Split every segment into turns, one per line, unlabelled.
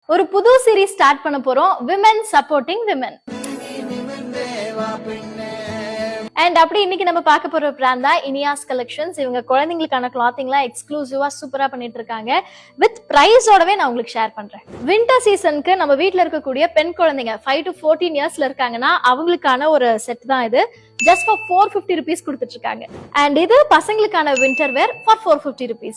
ஒரு புது series start பண்ண போறோம், விமென் சப்போர்ட்டிங் விமென். அண்ட் அப்படி இன்னைக்கு நம்ம பார்க்க போற பிராண்ட் தான் இனியாஸ் கலெக்ஷன்ஸ். இவங்க குழந்தைங்களுக்கான கிளாத்திங்லாம் எக்ஸ்க்ளூசிவா சூப்பரா பண்ணிட்டு இருக்காங்க. வித் பிரைஸோடவே நான் உங்களுக்கு ஷேர் பண்றேன். வின்டர் சீசனுக்கு நம்ம வீட்ல இருக்கக்கூடிய பெண் குழந்தைங்க 5 to 14 இயர்ஸ்ல இருக்காங்கன்னா அவங்களுக்கான ஒரு செட் தான் இது. ஜஸ்ட் ஃபார் 450 rupees கொடுத்துட்டு இருக்காங்க. அண்ட் இது பசங்களுக்கான வின்டர் வேர் ஃபார் 450 rupees.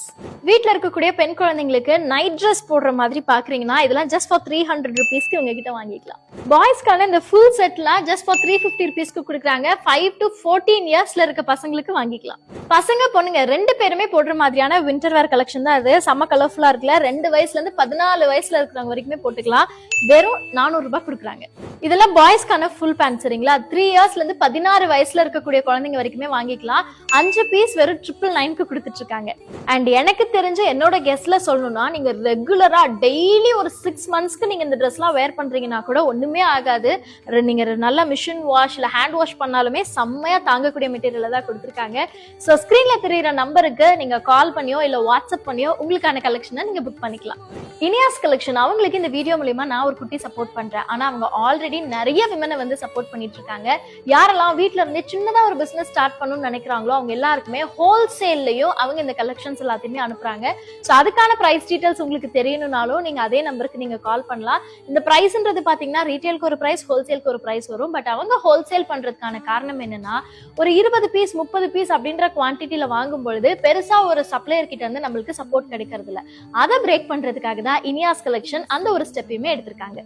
வீட்ல இருக்கக்கூடிய பெண் குழந்தைங்களுக்கு நைட் ட்ரெஸ் போடுற மாதிரி பாக்குறீங்கன்னா இதெல்லாம் ஜஸ்ட் ஃபார் 300 rupeesக்கு உங்க கிட்ட வாங்கிக்கலாம். பாய்ஸ்க்கான இந்த ஃபுல் செட்லாம் ஜஸ்ட் ஃபார் 350 rupeesக்கு கொடுக்குறாங்க. 5 to 14 இயர்ஸ்ல இருக்க பசங்களுக்கு வாங்கிக்கலாம். பசங்க பொண்ணுங்க ரெண்டு பேருமே போடுற மாதிரியான வின்டர் வேர் கலெக்ஷன் தான் இது. செம்ம கலர்ஃபுல்லா இருக்குல்ல. 2 வயசுல இருந்து 14 வயசுல இருக்கிறவங்க வரைக்குமே போட்டுக்கலாம். வெறும் 400 ரூபாய் கொடுக்குறாங்க. இதெல்லாம் பாய்ஸ்க்கான ஃபுல் பேண்ட் சரிங்களா. 3 இயர்ஸ்ல இருந்து 16 வயசுல இருக்கக்கூடிய குழந்தைங்க வரைக்குமே வாங்கிக்கலாம். 5 பீஸ் வெறும் 999க்கு கொடுத்துட்டு இருக்காங்க. அண்ட் எனக்கு தெரிஞ்ச என்னோட கெஸ்ட்ல சொல்லணும்னா நீங்க ரெகுலரா டெய்லி ஒரு 6 monthsக்கு நீங்க இந்த ட்ரெஸ் எல்லாம் வேர் பண்றீங்கன்னா கூட ஒண்ணுமே ஆகாது. நீங்க நல்ல மிஷின் வாஷ் இல்ல ஹேண்ட் வாஷ் பண்ணாலுமே செம்மையா தாங்கக்கூடிய மெட்டீரியல் தான் கொடுத்துருக்காங்க. ஸோ ஸ்கிரீன்ல தெரியுற நம்பருக்கு நீங்க கால் பண்ணியோ இல்ல வாட்ஸ்அப் பண்ணியோ உங்களுக்கான கலெக்ஷனை நீங்க புக் பண்ணிக்கலாம். இனியாஸ் கலெக்ஷன் அவங்களுக்கு இந்த வீடியோ மூலமா நான் ஒரு குட்டி சப்போர்ட் பண்றேன். ஆனா அவங்க ஆல்ரெடி நிறைய விமனை வந்து சப்போர்ட் பண்ணிட்டு இருக்காங்க. யாரெல்லாம் வீட்ல இருந்தே சின்னதா ஒரு பிசினஸ் ஸ்டார்ட் பண்ணணும்னு நினைக்கிறாங்களோ அவங்க எல்லாருக்குமே ஹோல்சேல்லயும் அவங்க இந்த கலெக்ஷன்ஸ் எல்லாத்தையுமே அனுப்புறாங்க. ஸோ அதுக்கான பிரைஸ் டீடைல்ஸ் உங்களுக்கு தெரியணும்னாலும் நீங்க அதே நம்பருக்கு நீங்க கால் பண்ணலாம். இந்த பிரைஸ்ன்றது பாத்தீங்கன்னா ரீட்டைலுக்கு ஒரு பிரைஸ், ஹோல்சேலுக்கு ஒரு பிரைஸ் வரும். பட் அவங்க ஹோல்சேல் பண்றதுக்கான காரணம் என்னன்னா ஒரு 20 பீஸ் 30 பீஸ் அப்படின்ற குவான்டிட்டியில வாங்கும் பொழுது பெருசா ஒரு சப்ளையர் கிட்ட இருந்து நம்மளுக்கு சப்போர்ட் கிடைக்கிறது இல்ல. அதை பிரேக் பண்றதுக்காக தான் இனியாஸ் கலெக்ஷன் அந்த ஒரு ஸ்டெப்பையுமே எடுத்திருக்காங்க.